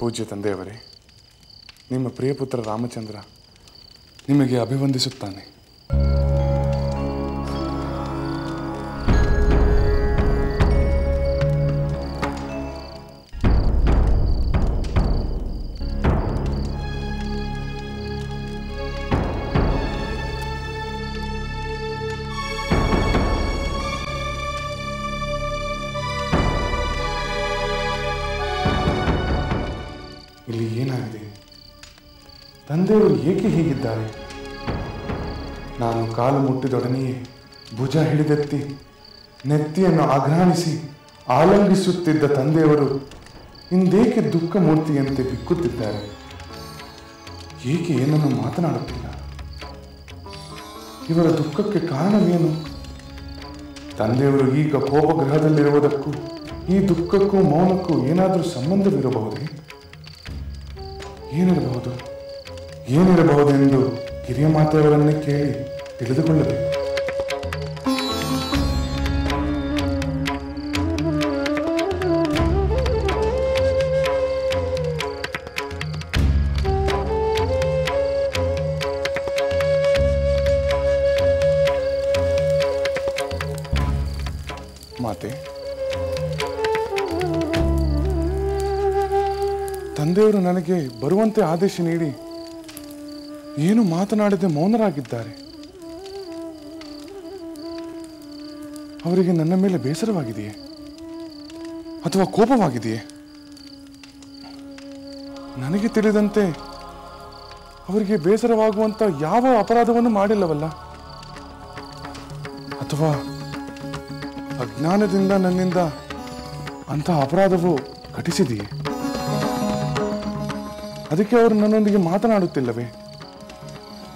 ಪೂಜ್ಯ ತಂದೆಯವರೇ, ನಿಮ್ಮ ಪ್ರಿಯಪುತ್ರ ರಾಮಚಂದ್ರ ನಿಮಗೆ ಅಭಿವಂದಿಸುತ್ತಾನೆ. ಇಲ್ಲಿ ಏನಾಗಿದೆ? ತಂದೆಯವರು ಏಕೆ ಹೀಗಿದ್ದಾರೆ? ನಾನು ಕಾಲು ಮುಟ್ಟಿದೊಡನೆಯೇ ಭುಜ ಹಿಡಿದೆತ್ತಿ ನೆತ್ತಿಯನ್ನು ಆಘ್ರಾಣಿಸಿ ಆಲಂಗಿಸುತ್ತಿದ್ದ ತಂದೆಯವರು ಇಂದೇಕೆ ದುಃಖ ಮೂರ್ತಿಯಂತೆ ಬಿಕ್ಕುತ್ತಿದ್ದಾರೆ? ಏಕೆ ಏನನ್ನು ಮಾತನಾಡುತ್ತಿಲ್ಲ? ಇವರ ದುಃಖಕ್ಕೆ ಕಾರಣವೇನು? ತಂದೆಯವರು ಈಗ ಕೋಪಗ್ರಹದಲ್ಲಿರುವುದಕ್ಕೂ ಈ ದುಃಖಕ್ಕೂ ಮೌನಕ್ಕೂ ಏನಾದರೂ ಸಂಬಂಧವಿರಬಹುದೇ? ಏನಿರಬಹುದೆಂದು ಕಿರಿಯ ಮಾತೆಯವರನ್ನೇ ಕೇಳಿ ತಿಳಿದುಕೊಳ್ಳಬೇಕು. ಮಾತೆ, ತಂದೆಯವರು ನನಗೆ ಬರುವಂತೆ ಆದೇಶ ನೀಡಿ ಏನು ಮಾತನಾಡದೆ ಮೌನರಾಗಿದ್ದಾರೆ. ಅವರಿಗೆ ನನ್ನ ಮೇಲೆ ಬೇಸರವಾಗಿದೆಯೇ ಅಥವಾ ಕೋಪವಾಗಿದೆಯೇ? ನನಗೆ ತಿಳಿದಂತೆ ಅವರಿಗೆ ಬೇಸರವಾಗುವಂತ ಯಾವ ಅಪರಾಧವನ್ನು ಮಾಡಿಲ್ಲವಲ್ಲ? ಅಥವಾ ಅಜ್ಞಾನದಿಂದ ನನ್ನಿಂದ ಅಂತಹ ಅಪರಾಧವು ಘಟಿಸಿದೆಯೇ? ಅದಕ್ಕೆ ಅವರು ನನ್ನೊಂದಿಗೆ ಮಾತನಾಡುತ್ತಿಲ್ಲವೇ?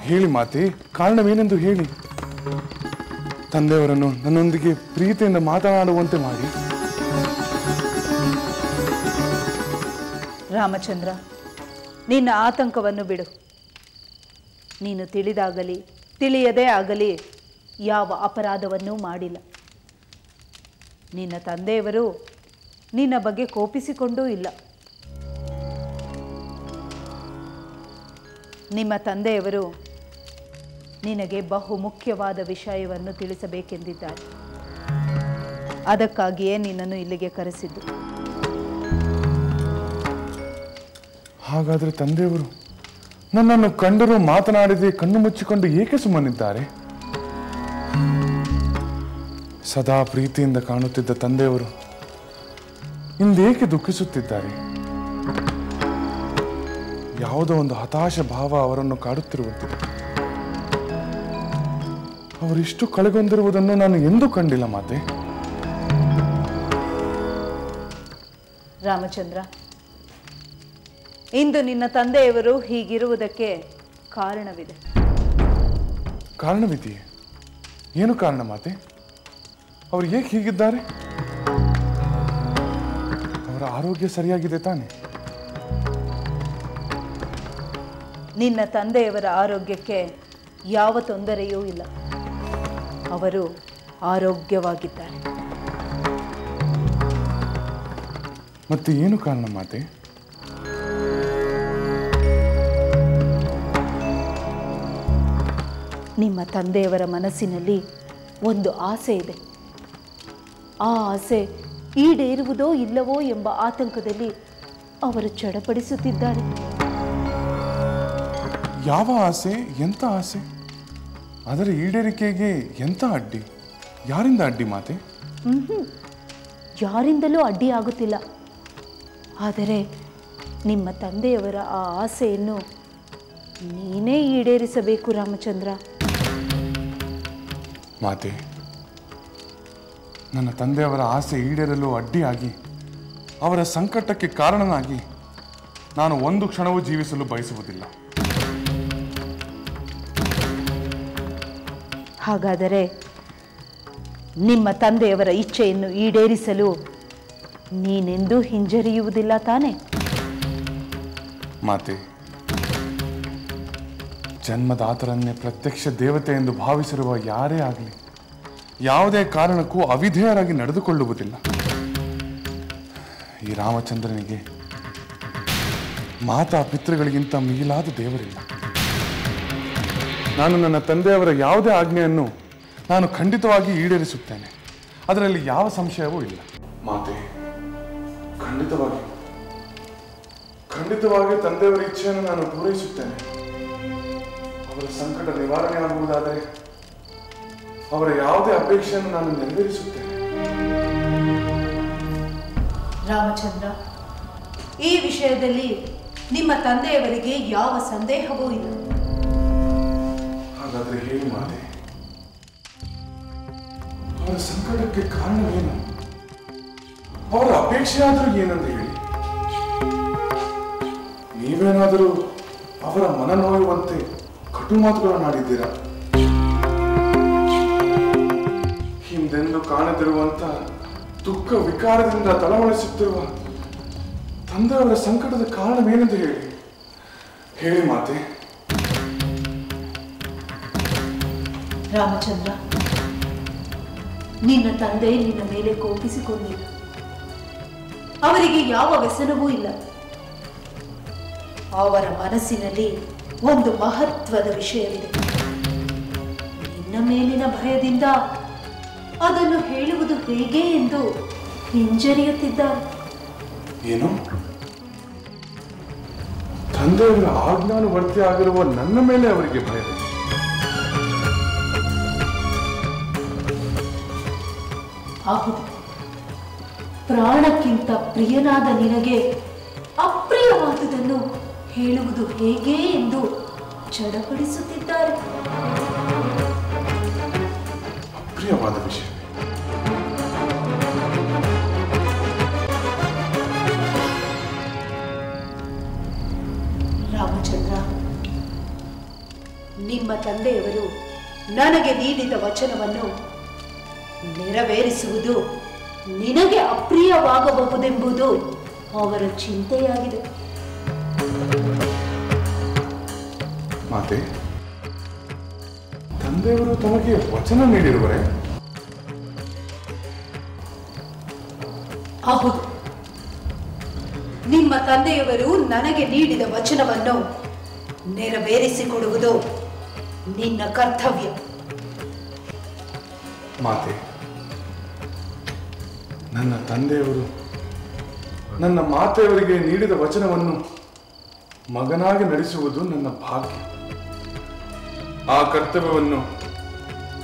ಹೇಳಿ ಮಾತೆ, ಕಾರಣವೇನೆಂದು ಹೇಳಿ. ತಂದೆಯವರನ್ನು ನನ್ನೊಂದಿಗೆ ಪ್ರೀತಿಯಿಂದ ಮಾತನಾಡುವಂತೆ ಮಾಡಿ. ರಾಮಚಂದ್ರ, ನಿನ್ನ ಆತಂಕವನ್ನು ಬಿಡು. ನೀನು ತಿಳಿದಾಗಲಿ ತಿಳಿಯದೇ ಆಗಲಿ ಯಾವ ಅಪರಾಧವನ್ನೂ ಮಾಡಿಲ್ಲ. ನಿನ್ನ ತಂದೆಯವರು ನಿನ್ನ ಬಗ್ಗೆ ಕೋಪಿಸಿಕೊಂಡೂ ಇಲ್ಲ. ನಿಮ್ಮ ತಂದೆಯವರು ನಿನಗೆ ಬಹು ಮುಖ್ಯವಾದ ವಿಷಯವನ್ನು ತಿಳಿಸಬೇಕೆಂದಿದ್ದಾರೆ. ಅದಕ್ಕಾಗಿಯೇ ನಿನ್ನನ್ನು ಇಲ್ಲಿಗೆ ಕರೆಸಿದ್ದು. ಹಾಗಾದರೆ ತಂದೆಯವರು ನನ್ನನ್ನು ಕಂಡರೂ ಮಾತನಾಡದೆ ಕಣ್ಣು ಮುಚ್ಚಿಕೊಂಡು ಏಕೆ ಸುಮ್ಮನಿದ್ದಾರೆ? ಸದಾ ಪ್ರೀತಿಯಿಂದ ಕಾಣುತ್ತಿದ್ದ ತಂದೆಯವರು ಇಂದೇಕೆ ದುಃಖಿಸುತ್ತಿದ್ದಾರೆ? ಯಾವುದೋ ಒಂದು ಹತಾಶ ಭಾವ ಅವರನ್ನು ಕಾಡುತ್ತಿರುವಂತಿದೆ. ಅವರಿಷ್ಟು ಕಳೆಗೊಂಡಿರುವುದನ್ನು ನಾನು ಎಂದೂ ಕಂಡಿಲ್ಲ ಮಾತೆ. ರಾಮಚಂದ್ರ, ಇಂದು ನಿನ್ನ ತಂದೆಯವರು ಹೀಗಿರುವುದಕ್ಕೆ ಕಾರಣವಿದೆ. ಕಾರಣವಿದೆಯೇ? ಏನು ಕಾರಣ ಮಾತೆ? ಅವರು ಏಕೆ ಹೀಗಿದ್ದಾರೆ? ಅವರ ಆರೋಗ್ಯ ಸರಿಯಾಗಿದೆ ತಾನೆ? ನಿನ್ನ ತಂದೆಯವರ ಆರೋಗ್ಯಕ್ಕೆ ಯಾವ ತೊಂದರೆಯೂ ಇಲ್ಲ. ಅವರು ಆರೋಗ್ಯವಾಗಿದ್ದಾರೆ. ಮತ್ತೆ ಏನು ಕಾರಣ ಮಾತೆ? ನಿಮ್ಮ ತಂದೆಯವರ ಮನಸ್ಸಿನಲ್ಲಿ ಒಂದು ಆಸೆ ಇದೆ. ಆ ಆಸೆ ಈಡೇರುವುದೋ ಇಲ್ಲವೋ ಎಂಬ ಆತಂಕದಲ್ಲಿ ಅವರು ಚಡಪಡಿಸುತ್ತಿದ್ದಾರೆ. ಯಾವ ಆಸೆ? ಎಂಥ ಆಸೆ? ಅದರ ಈಡೇರಿಕೆಗೆ ಎಂಥ ಅಡ್ಡಿ? ಯಾರಿಂದ ಅಡ್ಡಿ ಮಾತೆ? ಯಾರಿಂದಲೂ ಅಡ್ಡಿ ಆಗುತ್ತಿಲ್ಲ. ಆದರೆ ನಿಮ್ಮ ತಂದೆಯವರ ಆ ಆಸೆಯನ್ನು ನೀನೇ ಈಡೇರಿಸಬೇಕು ರಾಮಚಂದ್ರ. ಮಾತೆ, ನನ್ನ ತಂದೆಯವರ ಆಸೆ ಈಡೇರಲು ಅಡ್ಡಿಯಾಗಿ ಅವರ ಸಂಕಟಕ್ಕೆ ಕಾರಣನಾಗಿ ನಾನು ಒಂದು ಕ್ಷಣವೂ ಜೀವಿಸಲು ಬಯಸುವುದಿಲ್ಲ. ಹಾಗಾದರೆ ನಿಮ್ಮ ತಂದೆಯವರ ಇಚ್ಛೆಯನ್ನು ಈಡೇರಿಸಲು ನೀನೆಂದೂ ಹಿಂಜರಿಯುವುದಿಲ್ಲ ತಾನೆ? ಮಾತೆ, ಜನ್ಮದಾತರನ್ನೇ ಪ್ರತ್ಯಕ್ಷ ದೇವತೆ ಎಂದು ಭಾವಿಸಿರುವ ಯಾರೇ ಆಗಲಿ ಯಾವುದೇ ಕಾರಣಕ್ಕೂ ಅವಿಧೇಯರಾಗಿ ನಡೆದುಕೊಳ್ಳುವುದಿಲ್ಲ. ಈ ರಾಮಚಂದ್ರನಿಗೆ ಮಾತಾ ಪಿತೃಗಳಿಗಿಂತ ಮಿಗಿಲಾದ ದೇವರಿಲ್ಲ. ನಾನು ನನ್ನ ತಂದೆಯವರ ಯಾವುದೇ ಆಜ್ಞೆಯನ್ನು ನಾನು ಖಂಡಿತವಾಗಿ ಈಡೇರಿಸುತ್ತೇನೆ. ಅದರಲ್ಲಿ ಯಾವ ಸಂಶಯವೂ ಇಲ್ಲ. ಮಾತೆ, ಖಂಡಿತವಾಗಿ ತಂದೆಯವರ ಇಚ್ಛೆಯನ್ನು ನಾನು ಪೂರೈಸುತ್ತೇನೆ. ಅವರ ಸಂಕಟ ನಿವಾರಣೆ ಆಗುವುದಾದರೆ ಅವರ ಯಾವುದೇ ಅಪೇಕ್ಷೆಯನ್ನು ನಾನು ನೆರವೇರಿಸುತ್ತೇನೆ. ರಾಮಚಂದ್ರ, ಈ ವಿಷಯದಲ್ಲಿ ನಿಮ್ಮ ತಂದೆಯವರಿಗೆ ಯಾವ ಸಂದೇಹವೂ ಇಲ್ಲ. ಹಾಗಾದ್ರೆ ಹೇಳಿ ಮಾತೆ, ಅವರ ಸಂಕಟಕ್ಕೆ ಕಾರಣವೇನು? ಅವರ ಅಪೇಕ್ಷೆ ಆದರೂ ಏನಂತ ಹೇಳಿ. ನೀವೇನಾದರೂ ಅವರ ಮನ ನೋಯುವಂತೆ ಕಟು ಮಾತುಗಳನ್ನಾಡಿದ್ದೀರಾ? ಹಿಂದೆಂದು ಕಾಣದಿರುವಂತ ದುಃಖ ವಿಕಾರದಿಂದ ತಳಮಳಿಸುತ್ತಿರುವ ತಂದೆಯವರ ಸಂಕಟದ ಕಾರಣವೇನೆಂದು ಹೇಳಿ ಮಾತೆ. ರಾಮಚಂದ್ರ, ನಿನ್ನ ತಂದೆ ನಿನ್ನ ಮೇಲೆ ಕೋಪಿಸಿಕೊಂಡಿಲ್ಲ. ಅವರಿಗೆ ಯಾವ ವ್ಯಸನವೂ ಇಲ್ಲ. ಅವರ ಮನಸ್ಸಿನಲ್ಲಿ ಒಂದು ಮಹತ್ವದ ವಿಷಯವಿದೆ. ನಿನ್ನ ಮೇಲಿನ ಭಯದಿಂದ ಅದನ್ನು ಹೇಳುವುದು ಹೇಗೆ ಎಂದು ಹಿಂಜರಿಯುತ್ತಿದ್ದಾರೆ. ಏನು? ತಂದೆಯವರ ಆಜ್ಞಾನುವರ್ತಿ ಆಗಿರುವ ನನ್ನ ಮೇಲೆ ಅವರಿಗೆ ಭಯವಿದೆ. ಹೌದು, ಪ್ರಾಣಕ್ಕಿಂತ ಪ್ರಿಯನಾದ ನಿನಗೆ ಅಪ್ರಿಯವಾದುದನ್ನು ಹೇಳುವುದು ಹೇಗೆ ಎಂದು ಚಡಪಡಿಸುತ್ತಿದ್ದಾರೆ. ಅಪ್ರಿಯವಾದ ವಿಷಯ? ರಾಮಚಂದ್ರ, ನಿಮ್ಮ ತಂದೆಯವರು ನನಗೆ ನೀಡಿದ ವಚನವನ್ನು ನೆರವೇರಿಸುವುದು ನಿನಗೆ ಅಪ್ರಿಯವಾಗಬಹುದೆಂಬುದು ಅವರ ಚಿಂತೆಯಾಗಿದೆ. ಮಾತೆ, ತಂದೆಯವರು ತಮಗೆ ವಚನ ನೀಡಿರುವರೆ? ಹೌದು, ನಿಮ್ಮ ತಂದೆಯವರು ನನಗೆ ನೀಡಿದ ವಚನವನ್ನು ನೆರವೇರಿಸಿಕೊಡುವುದು ನಿನ್ನ ಕರ್ತವ್ಯ. ಮಾತೆ, ನನ್ನ ತಂದೆಯವರು ನನ್ನ ಮಾತೆಯವರಿಗೆ ನೀಡಿದ ವಚನವನ್ನು ಮಗನಾಗಿ ನಡೆಸುವುದು ನನ್ನ ಭಾಗ್ಯ. ಆ ಕರ್ತವ್ಯವನ್ನು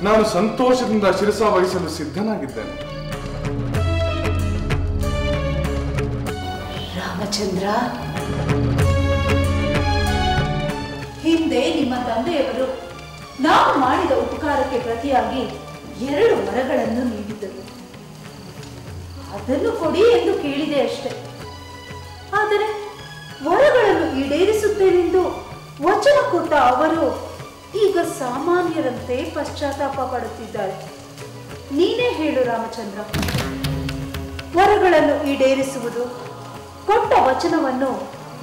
ನಾನು ಸಂತೋಷದಿಂದ ಶಿರಸಾವಹಿಸಲು ಸಿದ್ಧನಾಗಿದ್ದೇನೆ. ರಾಮಚಂದ್ರ, ಹಿಂದೆ ನಿಮ್ಮ ತಂದೆಯವರು ನಾವು ಮಾಡಿದ ಉಪಕಾರಕ್ಕೆ ಪ್ರತಿಯಾಗಿ 2 ವರಗಳನ್ನು ನೀಡಿದ್ದರು. ಅದನ್ನು ಕೊಡಿ ಎಂದು ಕೇಳಿದೆ ಅಷ್ಟೆ. ಆದರೆ ವರಗಳನ್ನು ಈಡೇರಿಸುತ್ತೇನೆಂದು ವಚನ ಕೊಟ್ಟ ಅವರು ಈಗ ಸಾಮಾನ್ಯರಂತೆ ಪಶ್ಚಾತ್ತಾಪ ಪಡುತ್ತಿದ್ದಾರೆ. ನೀನೇ ಹೇಳು ರಾಮಚಂದ್ರ, ವರಗಳನ್ನು ಈಡೇರಿಸುವುದು, ಕೊಟ್ಟ ವಚನವನ್ನು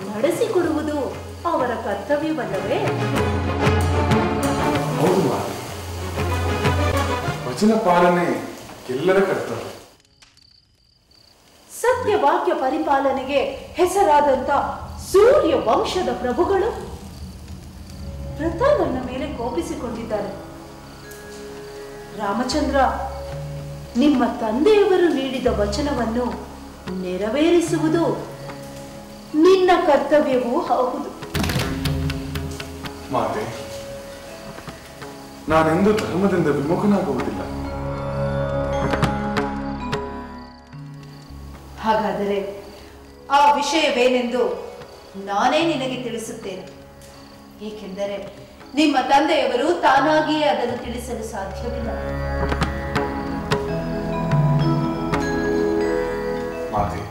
ನಡೆಸಿಕೊಡುವುದು ಅವರ ಕರ್ತವ್ಯವಲ್ಲವೇ? ಹೌದು ಮಾತೆ, ವಚನ ಪಾಲನೆ ಎಲ್ಲರ ಕರ್ತವ್ಯ. ಸತ್ಯವಾಕ್ಯ ಪರಿಪಾಲನೆಗೆ ಹೆಸರಾದಂತ ಸೂರ್ಯ ವಂಶದ ಪ್ರಭುಗಳು ನನ್ನ ಮೇಲೆ ಕೋಪಿಸಿಕೊಂಡಿದ್ದಾರೆ. ರಾಮಚಂದ್ರ, ನಿಮ್ಮ ತಂದೆಯವರು ನೀಡಿದ ವಚನವನ್ನು ನೆರವೇರಿಸುವುದು ನಿನ್ನ ಕರ್ತವ್ಯವೂ ಹೌದು. ಮಾತೆ, ನಾನೆಂದು ಧರ್ಮದಿಂದ ವಿಮುಖನಾಗುವುದಿಲ್ಲ. ಹಾಗಾದರೆ ಆ ವಿಷಯವೇನೆಂದು ನಾನೇ ನಿನಗೆ ತಿಳಿಸುತ್ತೇನೆ. ಏಕೆಂದರೆ ನಿಮ್ಮ ತಂದೆಯವರು ತಾನಾಗಿಯೇ ಅದನ್ನು ತಿಳಿಸಲು ಸಾಧ್ಯವಿಲ್ಲ. ಮಾತೆ,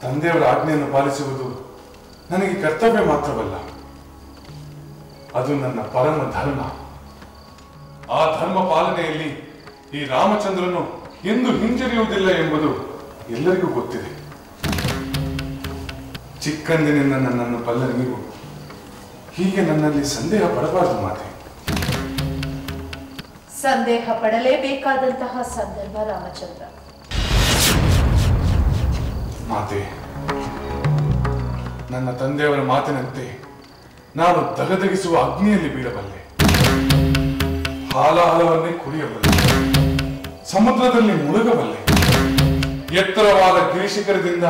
ತಂದೆಯವರ ಆಜ್ಞೆಯನ್ನು ಪಾಲಿಸುವುದು ನನಗೆ ಕರ್ತವ್ಯ ಮಾತ್ರವಲ್ಲ, ಅದು ನನ್ನ ಪರಮ ಧರ್ಮ. ಆ ಧರ್ಮ ಪಾಲನೆಯಲ್ಲಿ ಈ ರಾಮಚಂದ್ರನು ಎಂದು ಹಿಂಜರಿಯುವುದಿಲ್ಲ ಎಂಬುದು ಎಲ್ಲರಿಗೂ ಗೊತ್ತಿದೆ. ಚಿಕ್ಕಂದಿನಿಂದ ನನ್ನನ್ನು ಬಲ್ಲ ನೀವು ಹೀಗೆ ನನ್ನಲ್ಲಿ ಸಂದೇಹ ಪಡಬಾರದು ಮಾತೆ. ಸಂದೇಹ ಪಡಲೇಬೇಕಾದಂತಹ ಸಂದರ್ಭ ರಾಮಚಂದ್ರ. ಮಾತೆ, ನನ್ನ ತಂದೆಯವರ ಮಾತಿನಂತೆ ನಾನು ದಗದಗಿಸುವ ಅಗ್ನಿಯಲ್ಲಿ ಬೀಳಬಲ್ಲೆ, ಹಾಲಾಹಲವನ್ನೇ ಕುಡಿಯಬಲ್ಲೆ, ಸಮುದ್ರದಲ್ಲಿ ಮುಳುಗಬಲ್ಲೆ, ಎತ್ತರವಾದ ಗಿರಿಶಿಖರದಿಂದ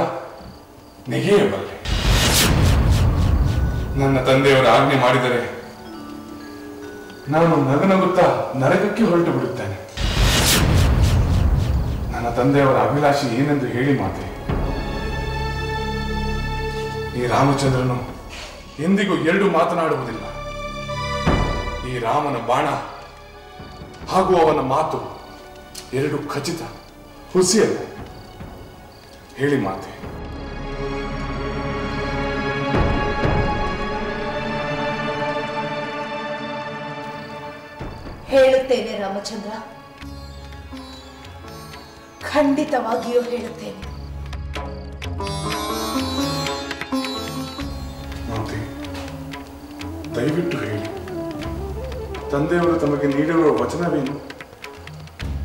ನೆಗೆಯಬಲ್ಲೆ. ನನ್ನ ತಂದೆಯವರ ಆಜ್ಞೆ ಮಾಡಿದರೆ ನಾನು ನಗುತ್ತಾ ನರಕಕ್ಕೆ ಹೊರಟು ಬಿಡುತ್ತೇನೆ. ನನ್ನ ತಂದೆಯವರ ಅಭಿಲಾಷೆ ಏನೆಂದು ಹೇಳಿ ಮಾತೆ. ಈ ರಾಮಚಂದ್ರನು ಎಂದಿಗೂ ಎರಡು ಮಾತನಾಡುವುದಿಲ್ಲ. ಈ ರಾಮನ ಬಾಣ ಹಾಗೂ ಅವನ ಮಾತು ಎರಡು ಖಚಿತ, ಹುಸಿಯಲ್ಲ. ಹೇಳಿ ಮಾತೆ. ಹೇಳುತ್ತೇನೆ ರಾಮಚಂದ್ರ, ಖಂಡಿತವಾಗಿಯೂ ಹೇಳುತ್ತೇನೆ. ಮಾತೆ, ದಯವಿಟ್ಟು ಹೇಳಿ. ತಂದೆಯವರು ತಮಗೆ ನೀಡಿರುವ ವಚನವೇನು?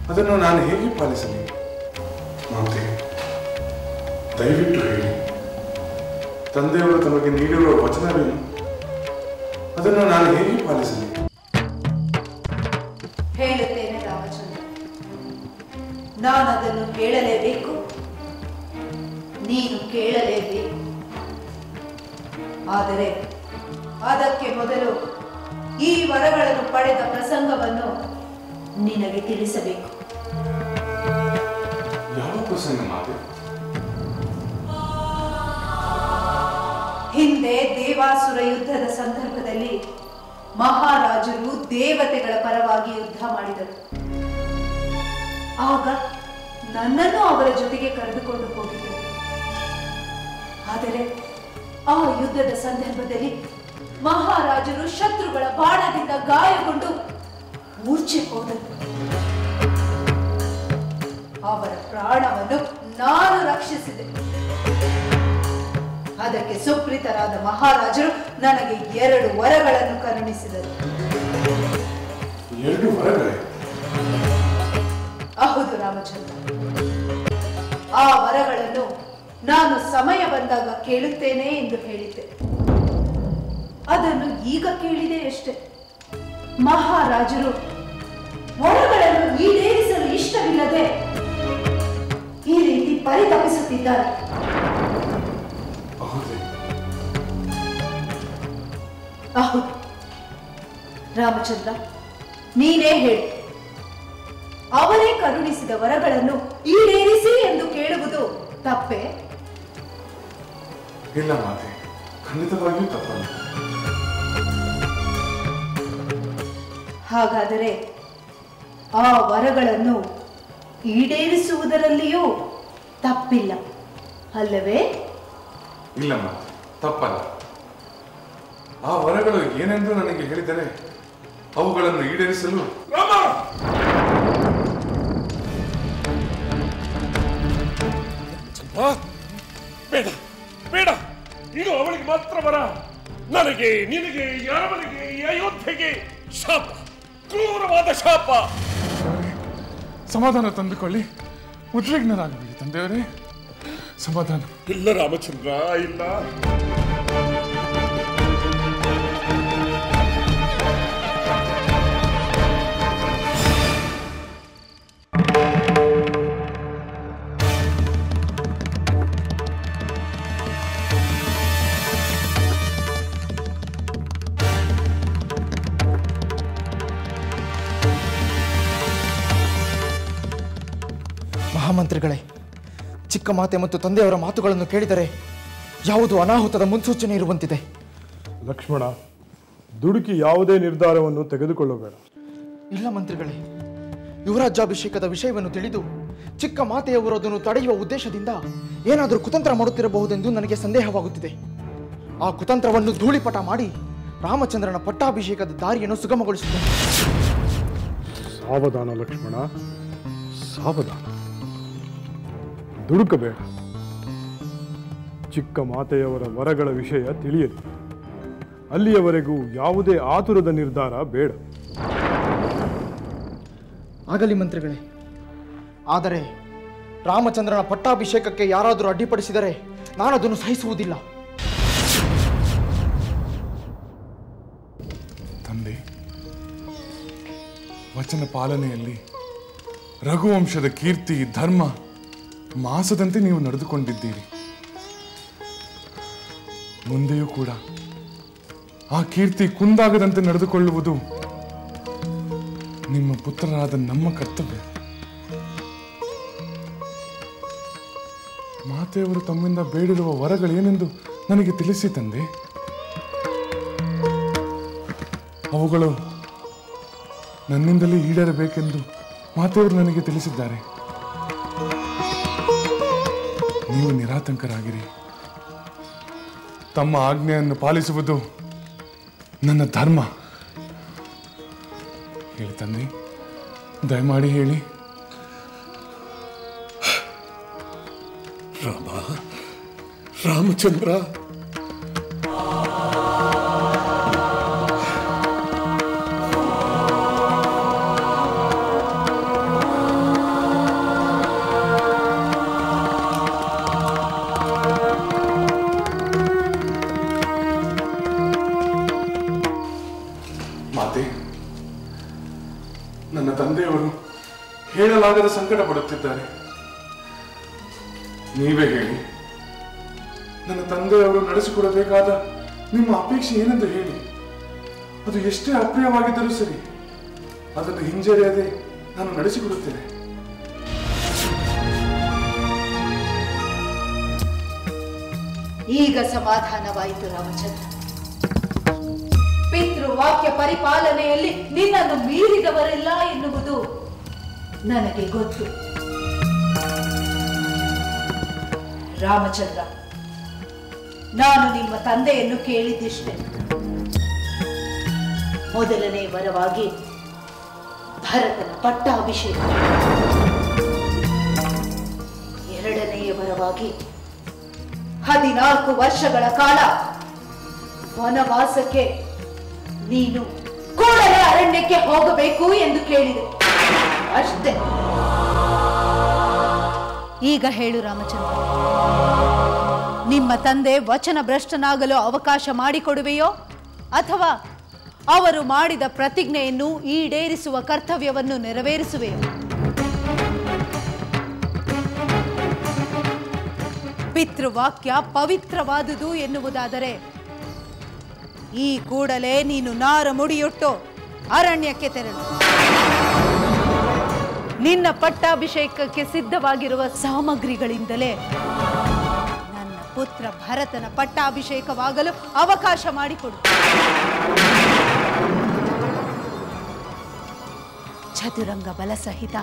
ಅದನ್ನು ನಾನು ಹೇಗೆ ಪಾಲಿಸಲಿ? ಮಾತೆ, ದಯವಿಟ್ಟು ಹೇಳಿ. ತಂದೆಯವರು ತಮಗೆ ನೀಡಿರುವ ವಚನವೇನು? ಅದನ್ನು ನಾನು ಹೇಗೆ ಪಾಲಿಸಲಿ? ಹೇಳುತ್ತೇನೆ ರಾಮಚಂದ್ರ, ನಾನು ಅದನ್ನು ಹೇಳಲೇಬೇಕು, ನೀನು ಕೇಳಲೇಬೇಕು. ಆದರೆ ಅದಕ್ಕೆ ಮೊದಲು ಈ ವರಗಳನ್ನು ಪಡೆದ ಪ್ರಸಂಗವನ್ನು ನಿನಗೆ ತಿಳಿಸಬೇಕು. ಯಾವ ಪ್ರಸಂಗ ಮಾತೆ? ಹಿಂದೆ ದೇವಾಸುರ ಯುದ್ಧದ ಸಂದರ್ಭದಲ್ಲಿ ಮಹಾರಾಜರು ದೇವತೆಗಳ ಪರವಾಗಿ ಯುದ್ಧ ಮಾಡಿದರು. ಆಗ ನನ್ನನ್ನು ಅವರ ಜೊತೆಗೆ ಕರೆದುಕೊಂಡು ಹೋಗಿದ್ದರು. ಆದರೆ ಆ ಯುದ್ಧದ ಸಂದರ್ಭದಲ್ಲಿ ಮಹಾರಾಜರು ಶತ್ರುಗಳ ಬಾಣದಿಂದ ಗಾಯಗೊಂಡು ಮೂರ್ಛೆ ಹೋದರು. ಅವರ ಪ್ರಾಣವನ್ನು ನಾನು ರಕ್ಷಿಸಿದೆ. ಅದಕ್ಕೆ ಸುಪ್ರೀತರಾದ ಮಹಾರಾಜರು ನನಗೆ 2 ವರಗಳನ್ನು ಕರುಣಿಸಿದರು. 2 ವರಗಳೇ? ಹೌದು ರಾಮಚಂದ್ರ. ಆ ವರಗಳನ್ನು ನಾನು ಸಮಯ ಬಂದಾಗ ಕೇಳುತ್ತೇನೆ ಎಂದು ಹೇಳಿದ್ದೆ. ಅದನ್ನು ಈಗ ಕೇಳಿದೆ ಅಷ್ಟೇ. ಮಹಾರಾಜರು ವರಗಳನ್ನು ಈಡೇರಿಸಲು ಇಷ್ಟವಿಲ್ಲದೆ ಈ ರೀತಿ ಪರಿತಪಿಸುತ್ತಿದ್ದಾರೆ. ಹೌದು ರಾಮಚಂದ್ರ, ನೀನೇ ಹೇಳು. ಅವರೇ ಕರುಣಿಸಿದ ವರಗಳನ್ನು ಈಡೇರಿಸಿ ಎಂದು ಕೇಳುವುದು ತಪ್ಪೇ? ಇಲ್ಲ ಮಾತೆ, ಖಂಡಿತವಾಗಿಯೂ ತಪ್ಪಲ್ಲ. ಹಾಗಾದರೆ ಆ ವರಗಳನ್ನು ಈಡೇರಿಸುವುದರಲ್ಲಿಯೂ ತಪ್ಪಿಲ್ಲ ಅಲ್ಲವೇ? ಇಲ್ಲ ಮಾತೆ, ತಪ್ಪಲ್ಲ. ಆ ವರಗಳು ಏನೆಂದು ನನಗೆ ಹೇಳಿದರೆ ಅವುಗಳನ್ನು ಈಡೇರಿಸಲು ಬೇಡ ಬೇಡ, ಇದು ಅವಳಿಗೆ ಮಾತ್ರ ವರ. ನನಗೆ, ನಿನಗೆ, ಯಾವನಿಗೆ, ಈ ಅಯೋಧ್ಯೆಗೆ ಶಾಪ, ಕ್ರೂರವಾದ ಶಾಪ. ಸಮಾಧಾನ ತಂದುಕೊಳ್ಳಿ, ಉದ್ವಿಗ್ನರಾಗಬೇಡಿ ತಂದೆಯವರೇ. ಸಮಾಧಾನ. ಇಲ್ಲ ರಾಮಚಂದ್ರ, ಇಲ್ಲ. ಮಹಾಮಂತ್ರಿಗಳೇ, ಚಿಕ್ಕ ಮಾತೆ ಮತ್ತು ತಂದೆಯವರ ಮಾತುಗಳನ್ನು ಕೇಳಿದರೆ ಯಾವುದು ಅನಾಹುತದ ಮುನ್ಸೂಚನೆ ಇರುವಂತಿದೆ. ಲಕ್ಷ್ಮಣ, ದುಡುಕಿ ಯಾವುದೇ ನಿರ್ಧಾರವನ್ನು ತೆಗೆದುಕೊಳ್ಳಬೇಡ. ಇಲ್ಲ ಮಂತ್ರಿಗಳೇ, ಯುವರಾಜ್ಯಾಭಿಷೇಕದ ವಿಷಯವನ್ನು ತಿಳಿದು ಚಿಕ್ಕ ಮಾತೆಯವರು ಅದನ್ನು ತಡೆಯುವ ಉದ್ದೇಶದಿಂದ ಏನಾದರೂ ಕುತಂತ್ರ ಮಾಡುತ್ತಿರಬಹುದೆಂದು ನನಗೆ ಸಂದೇಹವಾಗುತ್ತಿದೆ. ಆ ಕುತಂತ್ರವನ್ನು ಧೂಳಿಪಟ ಮಾಡಿ ರಾಮಚಂದ್ರನ ಪಟ್ಟಾಭಿಷೇಕದ ದಾರಿಯನ್ನು ಸುಗಮಗೊಳಿಸುತ್ತೇನೆ. ಸಾವಧಾನ ಲಕ್ಷ್ಮಣ, ಸಾವಧಾನ. ದುಡುಕಬೇಡ. ಚಿಕ್ಕ ಮಾತೆಯವರ ವರಗಳ ವಿಷಯ ತಿಳಿಯಲಿ. ಅಲ್ಲಿಯವರೆಗೂ ಯಾವುದೇ ಆತುರದ ನಿರ್ಧಾರ ಬೇಡ. ಆಗಲಿ ಮಂತ್ರಿಗಳೇ. ಆದರೆ ರಾಮಚಂದ್ರನ ಪಟ್ಟಾಭಿಷೇಕಕ್ಕೆ ಯಾರಾದರೂ ಅಡ್ಡಿಪಡಿಸಿದರೆ ನಾನು ಅದನ್ನು ಸಹಿಸುವುದಿಲ್ಲ. ವಚನ ಪಾಲನೆಯಲ್ಲಿ ರಘುವಂಶದ ಕೀರ್ತಿ ಧರ್ಮ ಮಾಸದಂತೆ ನೀವು ನಡೆದುಕೊಂಡಿದ್ದೀರಿ. ಮುಂದೆಯೂ ಕೂಡ ಆ ಕೀರ್ತಿ ಕುಂದಾಗದಂತೆ ನಡೆದುಕೊಳ್ಳುವುದು ನಿಮ್ಮ ಪುತ್ರರಾದ ನಮ್ಮ ಕರ್ತವ್ಯ. ಮಾತೆಯವರು ತಮ್ಮಿಂದ ಬೇಡಿರುವ ವರಗಳೇನೆಂದು ನನಗೆ ತಿಳಿಸಿ ತಂದೆ. ಅವುಗಳು ನನ್ನಿಂದಲೇ ಈಡೇರಬೇಕೆಂದು ಮಾತೆಯವರು ನನಗೆ ತಿಳಿಸಿದ್ದಾರೆ. ನೀವು ನಿರಾತಂಕರಾಗಿರಿ. ತಮ್ಮ ಆಜ್ಞೆಯನ್ನು ಪಾಲಿಸುವುದು ನನ್ನ ಧರ್ಮ. ಹೇಳಿ ತಂದೆ, ದಯಮಾಡಿ ಹೇಳಿ. ರಾಮಚಂದ್ರ, ಮಾತೆ, ನನ್ನ ತಂದೆಯವರು ಹೇಳಲಾಗದ ಸಂಕಟ ಪಡುತ್ತಿದ್ದಾರೆ. ನೀವೇ ಹೇಳಿ, ನನ್ನ ತಂದೆಯವರು ನಡೆಸಿಕೊಡಬೇಕಾದ ನಿಮ್ಮ ಅಪೇಕ್ಷೆ ಏನೆಂದು ಹೇಳಿ. ಅದು ಎಷ್ಟೇ ಅಪ್ರಿಯವಾಗಿದ್ದರೂ ಸರಿ, ಅದನ್ನು ಹಿಂಜರಿಯದೆ ನಾನು ನಡೆಸಿಕೊಡುತ್ತೇನೆ. ಈಗ ಸಮಾಧಾನವಾಯಿತು ರಾಮಚಂದ್ರ. ಪಿತೃವಾಕ್ಯ ಪರಿಪಾಲನೆಯಲ್ಲಿ ನಿನ್ನನ್ನು ಮೀರಿದವರಿಲ್ಲ ಎನ್ನುವುದು ನನಗೆ ಗೊತ್ತು. ರಾಮಚಂದ್ರ, ನಾನು ನಿಮ್ಮ ತಂದೆಯನ್ನು ಕೇಳಿದ್ದಿಷ್ಟೆ. ಮೊದಲನೇ ವರವಾಗಿ ಭರತನ ಪಟ್ಟಾಭಿಷೇಕ, ಎರಡನೆಯ ವರವಾಗಿ 14 ವರ್ಷಗಳ ಕಾಲ ವನವಾಸಕ್ಕೆ ನೀನು ಕೂಡಲೇ ಅರಣ್ಯಕ್ಕೆ ಹೋಗಬೇಕು ಎಂದು ಕೇಳಿದೆ. ಅಷ್ಟೇ. ಈಗ ಹೇಳು ರಾಮಚಂದ್ರ, ನಿಮ್ಮ ತಂದೆ ವಚನ ಭ್ರಷ್ಟನಾಗಲು ಅವಕಾಶ ಮಾಡಿಕೊಡುವೆಯೋ ಅಥವಾ ಅವರು ಮಾಡಿದ ಪ್ರತಿಜ್ಞೆಯನ್ನು ಈಡೇರಿಸುವ ಕರ್ತವ್ಯವನ್ನು ನೆರವೇರಿಸುವೆಯೋ? ಪಿತೃವಾಕ್ಯ ಪವಿತ್ರವಾದುದು ಎನ್ನುವುದಾದರೆ ಈ ಕೂಡಲೇ ನೀನು ನಾರ ಮುಡಿಯೊಟ್ಟು ಅರಣ್ಯಕ್ಕೆ ತೆರಳು. ನಿನ್ನ ಪಟ್ಟಾಭಿಷೇಕಕ್ಕೆ ಸಿದ್ಧವಾಗಿರುವ ಸಾಮಗ್ರಿಗಳಿಂದಲೇ ನನ್ನ ಪುತ್ರ ಭರತನ ಪಟ್ಟಾಭಿಷೇಕವಾಗಲು ಅವಕಾಶ ಮಾಡಿಕೊಡು. ಚತುರಂಗ ಬಲ ಸಹಿತ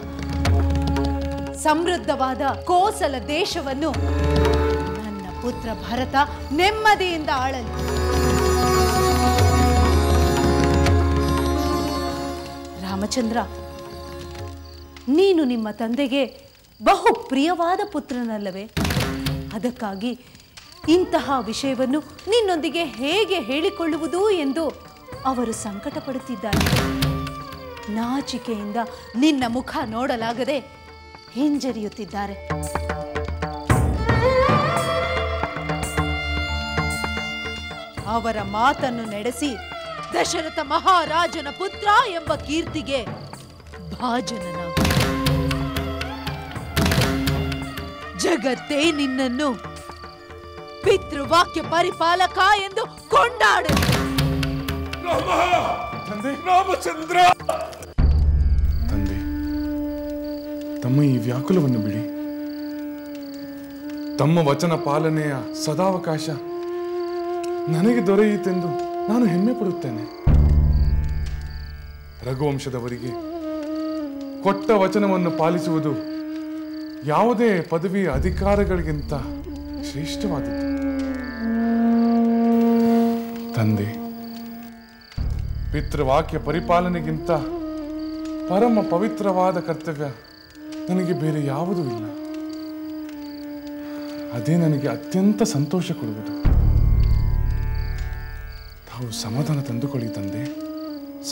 ಸಮೃದ್ಧವಾದ ಕೋಸಲ ದೇಶವನ್ನು ನನ್ನ ಪುತ್ರ ಭರತ ನೆಮ್ಮದಿಯಿಂದ ಆಳಲಿ. ರಾಮಚಂದ್ರ, ನೀನು ನಿಮ್ಮ ತಂದೆಗೆ ಬಹು ಪ್ರಿಯವಾದ ಪುತ್ರನಲ್ಲವೇ? ಅದಕ್ಕಾಗಿ ಇಂತಹ ವಿಷಯವನ್ನು ನಿನ್ನೊಂದಿಗೆ ಹೇಗೆ ಹೇಳಿಕೊಳ್ಳುವುದು ಎಂದು ಅವರು ಸಂಕಟ ಪಡುತ್ತಿದ್ದಾರೆ. ನಾಚಿಕೆಯಿಂದ ನಿನ್ನ ಮುಖ ನೋಡಲಾಗದೆ ಹಿಂಜರಿಯುತ್ತಿದ್ದಾರೆ. ಅವರ ಮಾತನ್ನು ನಡೆಸಿ ದಶರಥ ಮಹಾರಾಜನ ಪುತ್ರ ಎಂಬ ಕೀರ್ತಿಗೆ ಭಾಜನನಾಗು. ಜಗತ್ತೇ ನಿನ್ನನ್ನು ಪಿತೃವಾಕ್ಯ ಪರಿಪಾಲಕ ಎಂದು ಕೊಂಡಾಡು. ರಾಮಚಂದ್ರ, ತಂದೆ, ತಮ್ಮ ಈ ವ್ಯಾಕುಲವನ್ನು ಬಿಡಿ. ತಮ್ಮ ವಚನ ಪಾಲನೆಯ ಸದಾವಕಾಶ ನನಗೆ ದೊರೆಯಿತೆಂದು ನಾನು ಹೆಮ್ಮೆ ಪಡುತ್ತೇನೆ. ರಘುವಂಶದವರಿಗೆ ಕೊಟ್ಟ ವಚನವನ್ನು ಪಾಲಿಸುವುದು ಯಾವುದೇ ಪದವಿಯ ಅಧಿಕಾರಗಳಿಗಿಂತ ಶ್ರೇಷ್ಠವಾದದ್ದು. ತಂದೆ, ಪಿತೃವಾಕ್ಯ ಪರಿಪಾಲನೆಗಿಂತ ಪರಮ ಪವಿತ್ರವಾದ ಕರ್ತವ್ಯ ನನಗೆ ಬೇರೆ ಯಾವುದೂ ಇಲ್ಲ. ಅದೇ ನನಗೆ ಅತ್ಯಂತ ಸಂತೋಷ ಕೊಡುವುದು. ತಾವು ಸಮಾಧಾನ ತಂದುಕೊಳ್ಳಿ ತಂದೆ,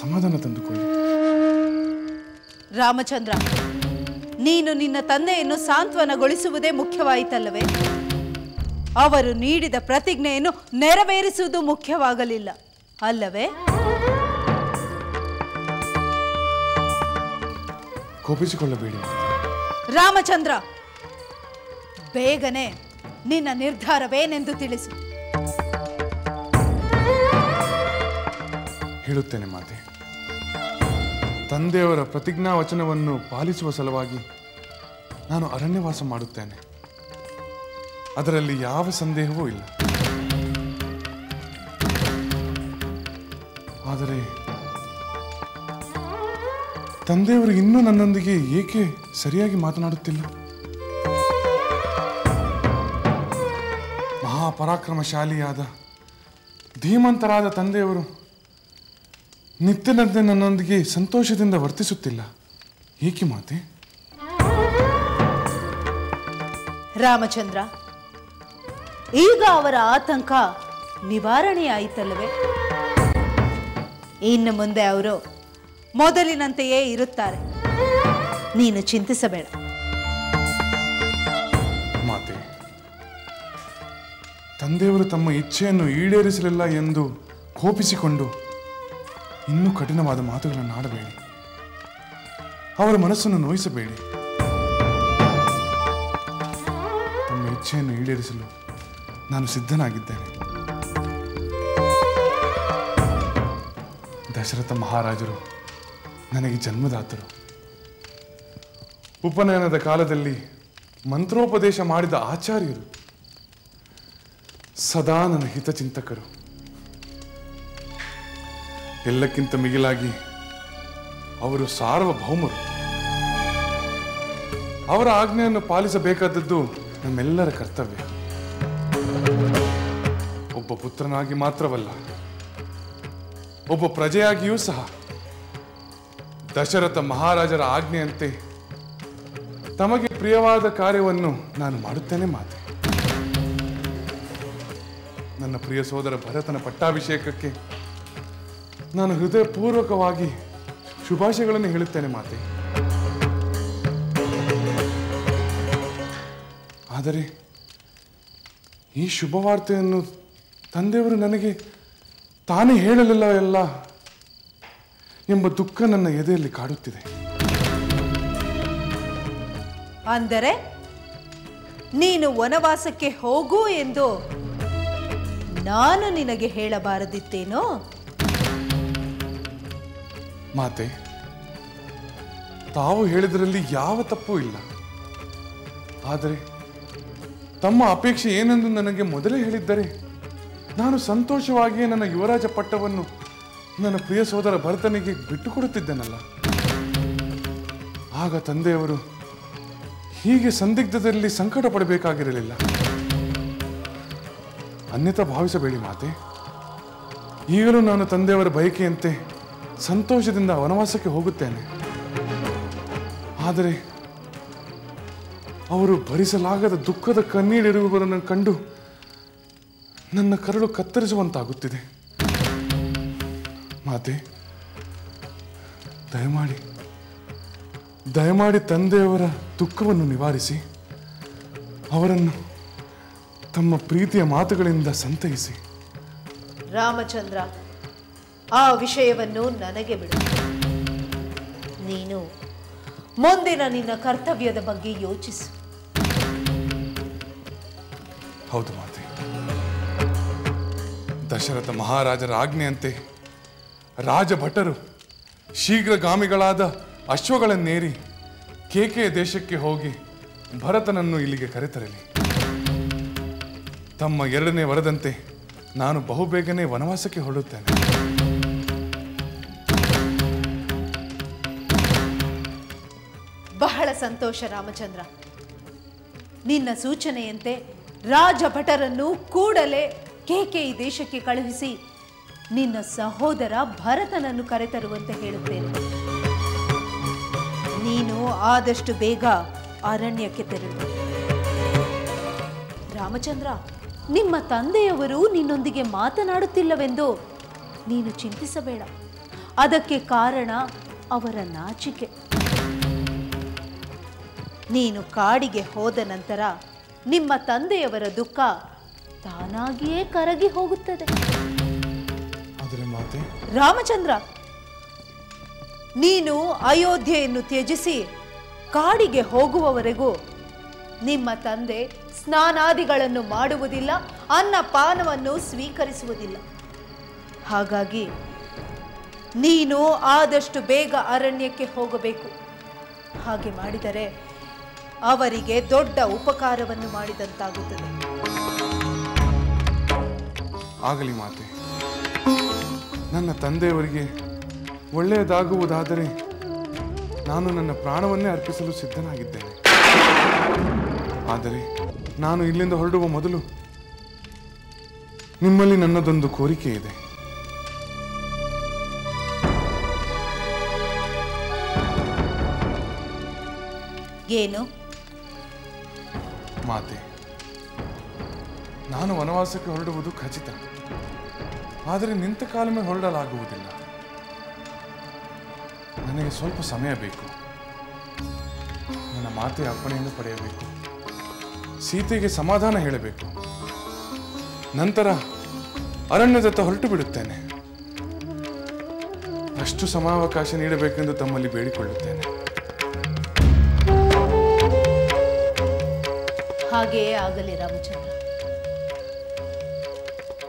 ಸಮಾಧಾನ ತಂದುಕೊಳ್ಳಿ. ರಾಮಚಂದ್ರ, ನೀನು ನಿನ್ನ ತಂದೆಯನ್ನು ಸಾಂತ್ವನಗೊಳಿಸುವುದೇ ಮುಖ್ಯವಾಯಿತಲ್ಲವೇ? ಅವರು ನೀಡಿದ ಪ್ರತಿಜ್ಞೆಯನ್ನು ನೆರವೇರಿಸುವುದು ಮುಖ್ಯವಾಗಲಿಲ್ಲ ಅಲ್ಲವೇ? ಕೋಪಿಸಿಕೊಳ್ಳಬೇಡಿ. ರಾಮಚಂದ್ರ, ಬೇಗನೆ ನಿನ್ನ ನಿರ್ಧಾರವೇನೆಂದು ತಿಳಿಸು. ಹೇಳುತ್ತೇನೆ ಮಾತೆ. ತಂದೆಯವರ ಪ್ರತಿಜ್ಞಾ ವಚನವನ್ನು ಪಾಲಿಸುವ ಸಲುವಾಗಿ ನಾನು ಅರಣ್ಯವಾಸ ಮಾಡುತ್ತೇನೆ. ಅದರಲ್ಲಿ ಯಾವ ಸಂದೇಹವೂ ಇಲ್ಲ. ಆದರೆ ತಂದೆಯವರು ಇನ್ನೂ ನನ್ನೊಂದಿಗೆ ಏಕೆ ಸರಿಯಾಗಿ ಮಾತನಾಡುತ್ತಿಲ್ಲ? ಮಹಾಪರಾಕ್ರಮಶಾಲಿಯಾದ ಧೀಮಂತರಾದ ತಂದೆಯವರು ನಿತ್ಯದಂತೆ ನನ್ನೊಂದಿಗೆ ಸಂತೋಷದಿಂದ ವರ್ತಿಸುತ್ತಿಲ್ಲ. ಏಕೆ ಮಾತೆ? ರಾಮಚಂದ್ರ, ಈಗ ಅವರ ಆತಂಕ ನಿವಾರಣೆಯಾಯಿತಲ್ಲವೇ? ಇನ್ನು ಮುಂದೆ ಅವರು ಮೊದಲಿನಂತೆಯೇ ಇರುತ್ತಾರೆ. ನೀನು ಚಿಂತಿಸಬೇಡ. ಮಾತೆ, ತಂದೆಯವರು ತಮ್ಮ ಇಚ್ಛೆಯನ್ನು ಈಡೇರಿಸಲಿಲ್ಲ ಎಂದು ಕೋಪಿಸಿಕೊಂಡು ಇನ್ನೂ ಕಠಿಣವಾದ ಮಾತುಗಳನ್ನು ಆಡಬೇಡಿ. ಅವರ ಮನಸ್ಸನ್ನು ನೋಯಿಸಬೇಡಿ. ತಮ್ಮ ಇಚ್ಛೆಯನ್ನು ಈಡೇರಿಸಲು ನಾನು ಸಿದ್ಧನಾಗಿದ್ದೇನೆ. ದಶರಥ ಮಹಾರಾಜರು ನನಗೆ ಜನ್ಮದಾತರು. ಉಪನಯನದ ಕಾಲದಲ್ಲಿ ಮಂತ್ರೋಪದೇಶ ಮಾಡಿದ ಆಚಾರ್ಯರು. ಸದಾ ನನ್ನ ಹಿತಚಿಂತಕರು. ಎಲ್ಲಕ್ಕಿಂತ ಮಿಗಿಲಾಗಿ ಅವರು ಸಾರ್ವಭೌಮರು. ಅವರ ಆಜ್ಞೆಯನ್ನು ಪಾಲಿಸಬೇಕಾದದ್ದು ನಮ್ಮೆಲ್ಲರ ಕರ್ತವ್ಯ. ಒಬ್ಬ ಪುತ್ರನಾಗಿ ಮಾತ್ರವಲ್ಲ, ಒಬ್ಬ ಪ್ರಜೆಯಾಗಿಯೂ ಸಹ ದಶರಥ ಮಹಾರಾಜರ ಆಜ್ಞೆಯಂತೆ ತಮಗೆ ಪ್ರಿಯವಾದ ಕಾರ್ಯವನ್ನು ನಾನು ಮಾಡುತ್ತೇನೆ ಮಾತೆ. ನನ್ನ ಪ್ರಿಯ ಸೋದರ ಭರತನ ಪಟ್ಟಾಭಿಷೇಕಕ್ಕೆ ನಾನು ಹೃದಯಪೂರ್ವಕವಾಗಿ ಶುಭಾಶಯಗಳನ್ನು ಹೇಳುತ್ತೇನೆ ಮಾತೆ. ಆದರೆ ಈ ಶುಭವಾರ್ತೆಯನ್ನು ತಂದೆಯವರು ನನಗೆ ತಾನೇ ಹೇಳಲಿಲ್ಲ ಎಲ್ಲ ಎಂಬ ದುಃಖ ನನ್ನ ಎದೆಯಲ್ಲಿ ಕಾಡುತ್ತಿದೆ. ಅಂದರೆ ನೀನು ವನವಾಸಕ್ಕೆ ಹೋಗು ಎಂದು ನಾನು ನಿನಗೆ ಹೇಳಬಾರದಿತ್ತೇನೋ? ಮಾತೆ, ತಾವು ಹೇಳಿದರಲ್ಲಿ ಯಾವ ತಪ್ಪೂ ಇಲ್ಲ. ಆದರೆ ತಮ್ಮ ಅಪೇಕ್ಷೆ ಏನೆಂದು ನನಗೆ ಮೊದಲೇ ಹೇಳಿದ್ದರೆ ನಾನು ಸಂತೋಷವಾಗಿಯೇ ನನ್ನ ಯುವರಾಜ ಪಟ್ಟವನ್ನು ನನ್ನ ಪ್ರಿಯ ಸೋದರ ಭರತನಿಗೆ ಬಿಟ್ಟುಕೊಡುತ್ತಿದ್ದೆನಲ್ಲ. ಆಗ ತಂದೆಯವರು ಹೀಗೆ ಸಂದಿಗ್ಧದಲ್ಲಿ ಸಂಕಟ ಪಡಬೇಕಾಗಿರಲಿಲ್ಲ. ಅನ್ಯತಾ ಭಾವಿಸಬೇಡಿ ಮಾತೆ. ಈಗಲೂ ನಾನು ತಂದೆಯವರ ಬಯಕೆಯಂತೆ ಸಂತೋಷದಿಂದ ವನವಾಸಕ್ಕೆ ಹೋಗುತ್ತೇನೆ. ಆದರೆ ಅವರು ಭರಿಸಲಾಗದ ದುಃಖದ ಕಣ್ಣೀರಿರುವುದನ್ನು ಕಂಡು ನನ್ನ ಕರಳು ಕತ್ತರಿಸುವಂತಾಗುತ್ತಿದೆ. ಮಾತೆ, ದಯಮಾಡಿ ತಂದೆಯವರ ದುಃಖವನ್ನು ನಿವಾರಿಸಿ ಅವರನ್ನು ತಮ್ಮ ಪ್ರೀತಿಯ ಮಾತುಗಳಿಂದ ಸಂತೈಸಿ. ರಾಮಚಂದ್ರ, ಆ ವಿಷಯವನ್ನು ನನಗೆ ಬಿಡು. ನೀನು ಮುಂದಿನ ನಿನ್ನ ಕರ್ತವ್ಯದ ಬಗ್ಗೆ ಯೋಚಿಸು. ಹೌದು ಮಾತೆ. ದಶರಥ ಮಹಾರಾಜರ ಆಜ್ಞೆಯಂತೆ ರಾಜಭಟರು ಶೀಘ್ರಗಾಮಿಗಳಾದ ಅಶ್ವಗಳನ್ನೇರಿ ಕೇಕೆಯ ದೇಶಕ್ಕೆ ಹೋಗಿ ಭರತನನ್ನು ಇಲ್ಲಿಗೆ ಕರೆತರಲಿ. ತಮ್ಮ ಎರಡನೇ ವರದಂತೆ ನಾನು ಬಹುಬೇಗನೆ ವನವಾಸಕ್ಕೆ ಹೊರಡುತ್ತೇನೆ. ಬಹಳ ಸಂತೋಷ ರಾಮಚಂದ್ರ. ನಿನ್ನ ಸೂಚನೆಯಂತೆ ರಾಜಭಟರನ್ನು ಕೂಡಲೇ ಕೇಕೆಯ ದೇಶಕ್ಕೆ ಕಳುಹಿಸಿ ನಿನ್ನ ಸಹೋದರ ಭರತನನ್ನು ಕರೆತರುವಂತೆ ಹೇಳುತ್ತೇನೆ. ನೀನು ಆದಷ್ಟು ಬೇಗ ಅರಣ್ಯಕ್ಕೆ ತೆರಳು. ರಾಮಚಂದ್ರ, ನಿಮ್ಮ ತಂದೆಯವರು ನಿನ್ನೊಂದಿಗೆ ಮಾತನಾಡುತ್ತಿಲ್ಲವೆಂದು ನೀನು ಚಿಂತಿಸಬೇಡ. ಅದಕ್ಕೆ ಕಾರಣ ಅವರ ನಾಚಿಕೆ. ನೀನು ಕಾಡಿಗೆ ಹೋದ ನಂತರ ನಿಮ್ಮ ತಂದೆಯವರ ದುಃಖ ತಾನಾಗಿಯೇ ಕರಗಿ ಹೋಗುತ್ತದೆ. ಆದರೆ ಮಾತೆ, ರಾಮಚಂದ್ರ, ನೀನು ಅಯೋಧ್ಯೆಯನ್ನು ತ್ಯಜಿಸಿ ಕಾಡಿಗೆ ಹೋಗುವವರೆಗೂ ನಿಮ್ಮ ತಂದೆ ಸ್ನಾನಾದಿಗಳನ್ನು ಮಾಡುವುದಿಲ್ಲ, ಅನ್ನಪಾನವನ್ನು ಸ್ವೀಕರಿಸುವುದಿಲ್ಲ. ಹಾಗಾಗಿ ನೀನು ಆದಷ್ಟು ಬೇಗ ಅರಣ್ಯಕ್ಕೆ ಹೋಗಬೇಕು. ಹಾಗೆ ಮಾಡಿದರೆ ಅವರಿಗೆ ದೊಡ್ಡ ಉಪಕಾರವನ್ನು ಮಾಡಿದಂತಾಗುತ್ತದೆ. ಆಗಲಿ ಮಾತೆ. ನನ್ನ ತಂದೆಯವರಿಗೆ ಒಳ್ಳೆಯದಾಗುವುದಾದರೆ ನಾನು ನನ್ನ ಪ್ರಾಣವನ್ನೇ ಅರ್ಪಿಸಲು ಸಿದ್ಧನಾಗಿದ್ದೇನೆ. ಆದರೆ ನಾನು ಇಲ್ಲಿಂದ ಹೊರಡುವ ಮೊದಲು ನಿಮ್ಮಲ್ಲಿ ನನ್ನದೊಂದು ಕೋರಿಕೆ ಇದೆ. ಏನು? ಮಾತೆ, ನಾನು ವನವಾಸಕ್ಕೆ ಹೊರಡುವುದು ಖಚಿತ. ಆದರೆ ನಿಂತ ಕಾಲಮೇ ಹೊರಡಲಾಗುವುದಿಲ್ಲ. ನನಗೆ ಸ್ವಲ್ಪ ಸಮಯ ಬೇಕು. ನನ್ನ ಮಾತೆಯ ಅಪ್ಪಣೆಯನ್ನು ಪಡೆಯಬೇಕು. ಸೀತೆಗೆ ಸಮಾಧಾನ ಹೇಳಬೇಕು. ನಂತರ ಅರಣ್ಯದತ್ತ ಹೊರಟು ಬಿಡುತ್ತೇನೆ. ಅಷ್ಟು ಸಮಯಾವಕಾಶ ನೀಡಬೇಕೆಂದು ತಮ್ಮಲ್ಲಿ ಬೇಡಿಕೊಳ್ಳುತ್ತೇನೆ. ಹಾಗೆಯೇ ಆಗಲಿ ರಾಮಚಂದ್ರ.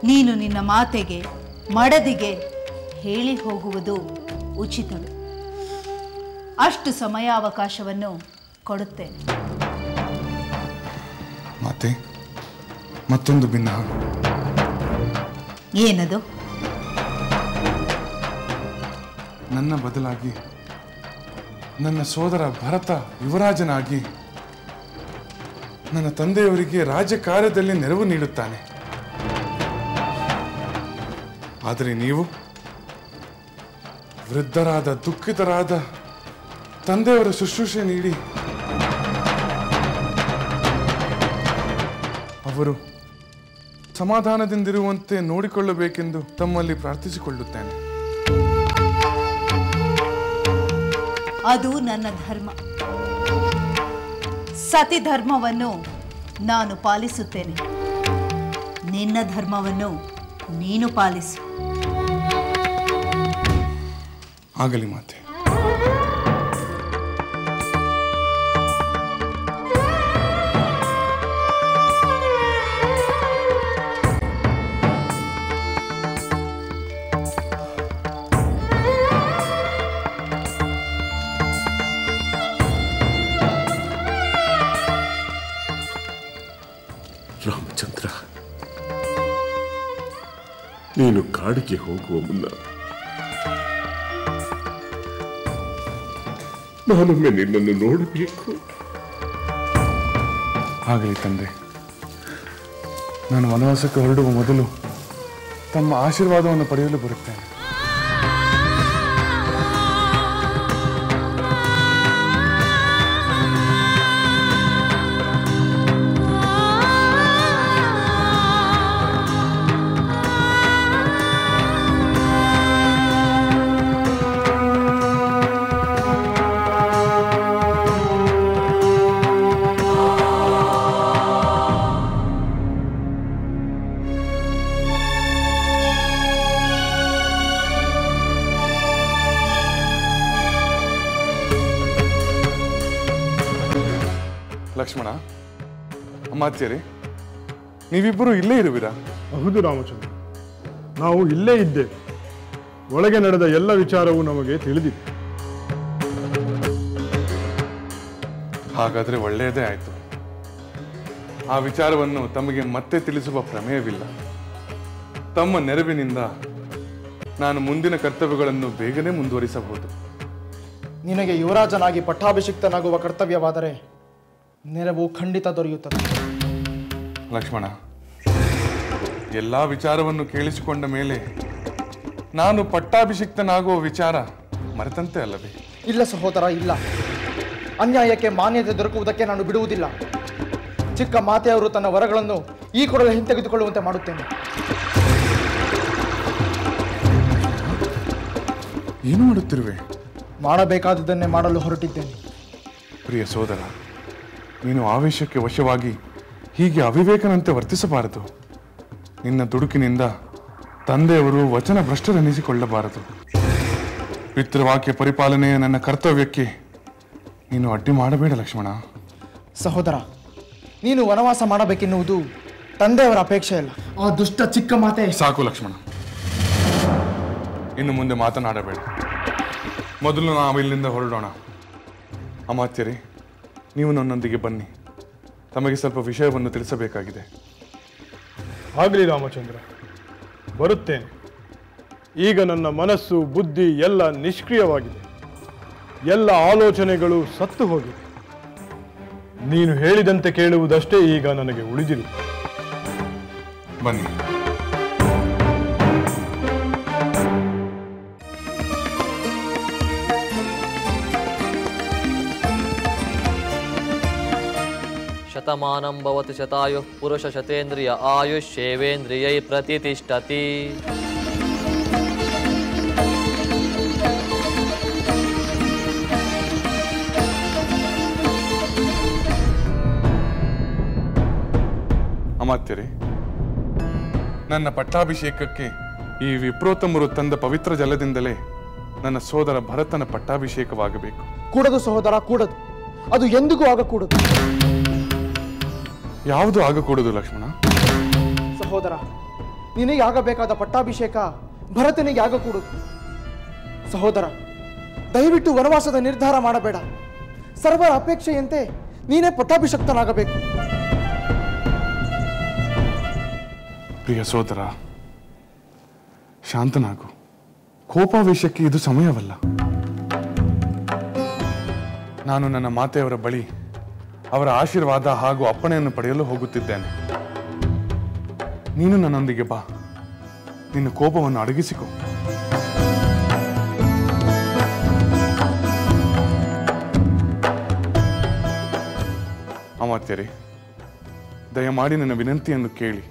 ನೀನು ನಿನ್ನ ಮಾತೆಗೆ, ಮಡದಿಗೆ ಹೇಳಿ ಹೋಗುವುದು ಉಚಿತವೇ. ಅಷ್ಟು ಸಮಯಾವಕಾಶವನ್ನು ಕೊಡುತ್ತೇನೆ. ಮಾತೆ, ಮತ್ತೊಂದು ಭಿನ್ನ. ಏನದು? ನನ್ನ ಬದಲಾಗಿ ನನ್ನ ಸೋದರ ಭರತ ಯುವರಾಜನಾಗಿ ನನ್ನ ತಂದೆಯವರಿಗೆ ರಾಜ್ಯ ಕಾರ್ಯದಲ್ಲಿ ನೆರವು ನೀಡುತ್ತಾನೆ. ಆದರೆ ನೀವು ವೃದ್ಧರಾದ, ದುಃಖಿತರಾದ ತಂದೆಯವರ ಶುಶ್ರೂಷೆ ನೀಡಿ ಅವರು ಸಮಾಧಾನದಿಂದಿರುವಂತೆ ನೋಡಿಕೊಳ್ಳಬೇಕೆಂದು ತಮ್ಮಲ್ಲಿ ಪ್ರಾರ್ಥಿಸಿಕೊಳ್ಳುತ್ತೇನೆ. ಅದು ನನ್ನ ಧರ್ಮ. ಸತಿ ಧರ್ಮವನ್ನು ನಾನು ಪಾಲಿಸುತ್ತೇನೆ. ನಿನ್ನ ಧರ್ಮವನ್ನು ನೀನು ಪಾಲಿಸು. ಆಗಲಿ ಮಾತೆ. ರಾಮಚಂದ್ರ, ನೀನು ಕಾಡಿಗೆ ಹೋಗುವ ಮುನ್ನ ನಾನೊಮ್ಮೆ ನಿನ್ನನ್ನು ನೋಡಬೇಕು. ಆಗಲಿ ತಂದೆ. ನಾನು ವನವಾಸಕ್ಕೆ ಹೊರಡುವ ಮೊದಲು ತಮ್ಮ ಆಶೀರ್ವಾದವನ್ನು ಪಡೆಯಲು ಬರುತ್ತೇನೆ. ಲಕ್ಷ್ಮಣ, ಅಮಾತ್ಯರೇ, ನೀವಿಬ್ಬರು ಇಲ್ಲೇ ಇರುವಿರಾ? ಹೌದು ರಾಮಚಂದ್ರ, ನಾವು ಇಲ್ಲೇ ಇದ್ದೇವೆ. ಒಳಗೆ ನಡೆದ ಎಲ್ಲ ವಿಚಾರವೂ ನಮಗೆ ತಿಳಿದಿದೆ. ಹಾಗಾದರೆ ಒಳ್ಳೆಯದೇ ಆಯಿತು. ಆ ವಿಚಾರವನ್ನು ತಮಗೆ ಮತ್ತೆ ತಿಳಿಸುವ ಪ್ರಮೇಯವಿಲ್ಲ. ತಮ್ಮ ನೆರವಿನಿಂದ ನಾನು ಮುಂದಿನ ಕರ್ತವ್ಯಗಳನ್ನು ಬೇಗನೆ ಮುಂದುವರಿಸಬಹುದು. ನಿನಗೆ ಯುವರಾಜನಾಗಿ ಪಟ್ಟಾಭಿಷಿಕ್ತನಾಗುವ ಕರ್ತವ್ಯವಾದರೆ ನೆರವು ಖಂಡಿತ ದೊರೆಯುತ್ತದೆ. ಲಕ್ಷ್ಮಣ, ಎಲ್ಲ ವಿಚಾರವನ್ನು ಕೇಳಿಸಿಕೊಂಡ ಮೇಲೆ ನಾನು ಪಟ್ಟಾಭಿಷಿಕ್ತನಾಗುವ ವಿಚಾರ ಮರೆತಂತೆ ಅಲ್ಲವೇ? ಇಲ್ಲ ಸಹೋದರ, ಇಲ್ಲ. ಅನ್ಯಾಯಕ್ಕೆ ಮಾನ್ಯತೆ ದೊರಕುವುದಕ್ಕೆ ನಾನು ಬಿಡುವುದಿಲ್ಲ. ಚಿಕ್ಕ ಮಾತೆಯವರು ತನ್ನ ವರಗಳನ್ನು ಈ ಕೂಡಲೇ ಹಿಂತೆಗೆದುಕೊಳ್ಳುವಂತೆ ಮಾಡುತ್ತೇನೆ. ಏನು ಮಾಡುತ್ತಿರುವೆ? ಮಾಡಬೇಕಾದುದನ್ನೇ ಮಾಡಲು ಹೊರಟಿದ್ದೇನೆ. ಪ್ರಿಯ ಸೋದರ, ನೀನು ಆವೇಶಕ್ಕೆ ವಶವಾಗಿ ಹೀಗೆ ಅವಿವೇಕನಂತೆ ವರ್ತಿಸಬಾರದು. ನಿನ್ನ ದುಡುಕಿನಿಂದ ತಂದೆಯವರು ವಚನ ಭ್ರಷ್ಟರೆನಿಸಿಕೊಳ್ಳಬಾರದು. ಪಿತೃವಾಕ್ಯ ಪರಿಪಾಲನೆಯ ನನ್ನ ಕರ್ತವ್ಯಕ್ಕೆ ನೀನು ಅಡ್ಡಿ ಮಾಡಬೇಡ ಲಕ್ಷ್ಮಣ. ಸಹೋದರ, ನೀನು ವನವಾಸ ಮಾಡಬೇಕೆನ್ನುವುದು ತಂದೆಯವರ ಅಪೇಕ್ಷೆ ಅಲ್ಲ. ಆ ದುಷ್ಟ ಚಿಕ್ಕ ಮಾತೆ. ಸಾಕು ಲಕ್ಷ್ಮಣ, ಇನ್ನು ಮುಂದೆ ಮಾತನಾಡಬೇಡ. ಮೊದಲು ನಾವು ಇಲ್ಲಿಂದ ಹೊರಡೋಣ. ಅಮಾತ್ಯರೇ, ನೀವು ನನ್ನೊಂದಿಗೆ ಬನ್ನಿ. ತಮಗೆ ಸ್ವಲ್ಪ ವಿಷಯವನ್ನು ತಿಳಿಸಬೇಕಾಗಿದೆ. ಆಗಲಿ ರಾಮಚಂದ್ರ, ಬರುತ್ತೇನೆ. ಈಗ ನನ್ನ ಮನಸ್ಸು ಬುದ್ಧಿ ಎಲ್ಲ ನಿಷ್ಕ್ರಿಯವಾಗಿದೆ. ಎಲ್ಲ ಆಲೋಚನೆಗಳು ಸತ್ತು ಹೋಗಿದೆ. ನೀನು ಹೇಳಿದಂತೆ ಕೇಳುವುದಷ್ಟೇ ಈಗ ನನಗೆ ಉಳಿದಿರು. ಬನ್ನಿ. ಶತಮಾನಂ ಭವತಿ ಶತಾಯುಃ ಪುರುಷ ಶತೇಂದ್ರಿಯ ಆಯುಷ್ಯೇವೇಂದ್ರಿಯೈ ಪ್ರತಿಷ್ಠತಿ. ಅಮಾತ್ಯರೇ, ನನ್ನ ಪಟ್ಟಾಭಿಷೇಕಕ್ಕೆ ಈ ವಿಪ್ರೋತ್ತಮರು ತಂದ ಪವಿತ್ರ ಜಲದಿಂದಲೇ ನನ್ನ ಸೋದರ ಭರತನ ಪಟ್ಟಾಭಿಷೇಕವಾಗಬೇಕು. ಕೂಡದು ಸಹೋದರ, ಕೂಡದು. ಅದು ಎಂದಿಗೂ ಆಗಕೂಡದು. ಯಾವುದು ಆಗಕೂಡದು ಲಕ್ಷ್ಮಣ? ಸಹೋದರ, ನಿನಗೆ ಆಗಬೇಕಾದ ಪಟ್ಟಾಭಿಷೇಕ ಭರತನಿಗೆ ಆಗಕೂಡದು. ಸಹೋದರ, ದಯವಿಟ್ಟು ವನವಾಸದ ನಿರ್ಧಾರ ಮಾಡಬೇಡ. ಸರ್ವರ ಅಪೇಕ್ಷೆಯಂತೆ ನೀನೇ ಪಟ್ಟಾಭಿಷಕ್ತನಾಗಬೇಕು. ಪ್ರಿಯ ಸೋದರ, ಶಾಂತನಾಗು. ಕೋಪಾವೇಶಕ್ಕೆ ಇದು ಸಮಯವಲ್ಲ. ನಾನು ನನ್ನ ಮಾತೆಯವರ ಬಳಿ ಅವರ ಆಶೀರ್ವಾದ ಹಾಗೂ ಅಪ್ಪಣೆಯನ್ನು ಪಡೆಯಲು ಹೋಗುತ್ತಿದ್ದೇನೆ. ನೀನು ನನ್ನೊಂದಿಗೆ ಬಾ. ನಿನ್ನ ಕೋಪವನ್ನು ಅಡಗಿಸಿಕೊ. ಅಮಾತ್ಯರೇ, ದಯಮಾಡಿ ನನ್ನ ವಿನಂತಿಯನ್ನು ಕೇಳಿ.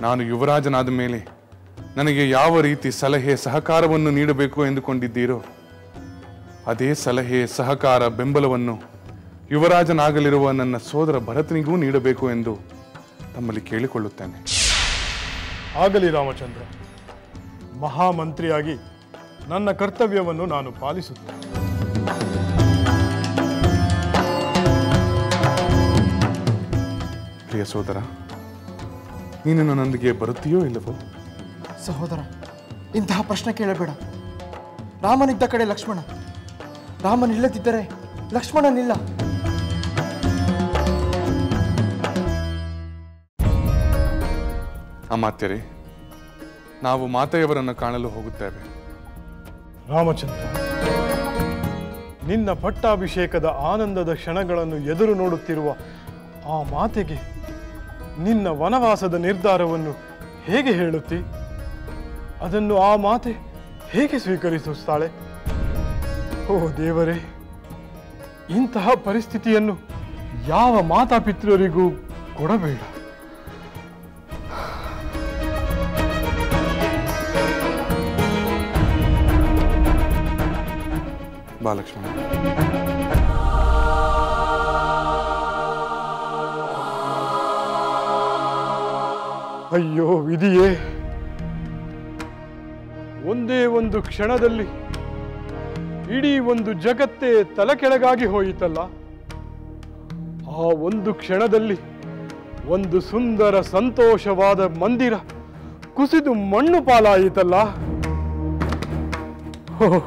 ನಾನು ಯುವರಾಜನಾದ ಮೇಲೆ ನನಗೆ ಯಾವ ರೀತಿ ಸಲಹೆ ಸಹಕಾರವನ್ನು ನೀಡಬೇಕು ಎಂದುಕೊಂಡಿದ್ದೀರೋ ಅದೇ ಸಲಹೆ ಸಹಕಾರ ಬೆಂಬಲವನ್ನು ಯುವರಾಜನಾಗಲಿರುವ ನನ್ನ ಸೋದರ ಭರತನಿಗೂ ನೀಡಬೇಕು ಎಂದು ತಮ್ಮಲ್ಲಿ ಕೇಳಿಕೊಳ್ಳುತ್ತೇನೆ. ಆಗಲಿ ರಾಮಚಂದ್ರ. ಮಹಾಮಂತ್ರಿಯಾಗಿ ನನ್ನ ಕರ್ತವ್ಯವನ್ನು ನಾನು ಪಾಲಿಸುತ್ತೇನೆ. ಪ್ರಿಯ ಸೋದರ, ನೀನು ನನ್ನೊಂದಿಗೆ ಬರುತ್ತೀಯೋ ಇಲ್ಲವೋ? ಸಹೋದರ, ಇಂತಹ ಪ್ರಶ್ನೆ ಕೇಳಬೇಡ. ರಾಮನಿದ್ದ ಕಡೆ ಲಕ್ಷ್ಮಣ, ರಾಮನಿಲ್ಲದಿದ್ದರೆ ಲಕ್ಷ್ಮಣನಿಲ್ಲ. ಅಮಾತ್ಯರೇ, ನಾವು ಮಾತೆಯವರನ್ನು ಕಾಣಲು ಹೋಗುತ್ತೇವೆ. ರಾಮಚಂದ್ರ, ನಿನ್ನ ಪಟ್ಟಾಭಿಷೇಕದ ಆನಂದದ ಕ್ಷಣಗಳನ್ನು ಎದುರು ನೋಡುತ್ತಿರುವ ಆ ಮಾತೆಗೆ ನಿನ್ನ ವನವಾಸದ ನಿರ್ಧಾರವನ್ನು ಹೇಗೆ ಹೇಳುತ್ತಿ? ಅದನ್ನು ಆ ಮಾತೆ ಹೇಗೆ ಸ್ವೀಕರಿಸುತ್ತಾಳೆ? ಓ ದೇವರೇ, ಇಂತಹ ಪರಿಸ್ಥಿತಿಯನ್ನು ಯಾವ ಮಾತಾಪಿತೃರಿಗೂ ಕೊಡಬೇಡ. ಬಾ ಲಕ್ಷ್ಮಣ. ಅಯ್ಯೋ ವಿಧಿಯೇ, ಒಂದೇ ಒಂದು ಕ್ಷಣದಲ್ಲಿ ಇಡೀ ಒಂದು ಜಗತ್ತೇ ತಲೆಕೆಳಗಾಗಿ ಹೋಯಿತಲ್ಲ. ಆ ಒಂದು ಕ್ಷಣದಲ್ಲಿ ಒಂದು ಸುಂದರ ಸಂತೋಷವಾದ ಮಂದಿರ ಕುಸಿದು ಮಣ್ಣು ಪಾಲಾಯಿತಲ್ಲ. ಓಹ್,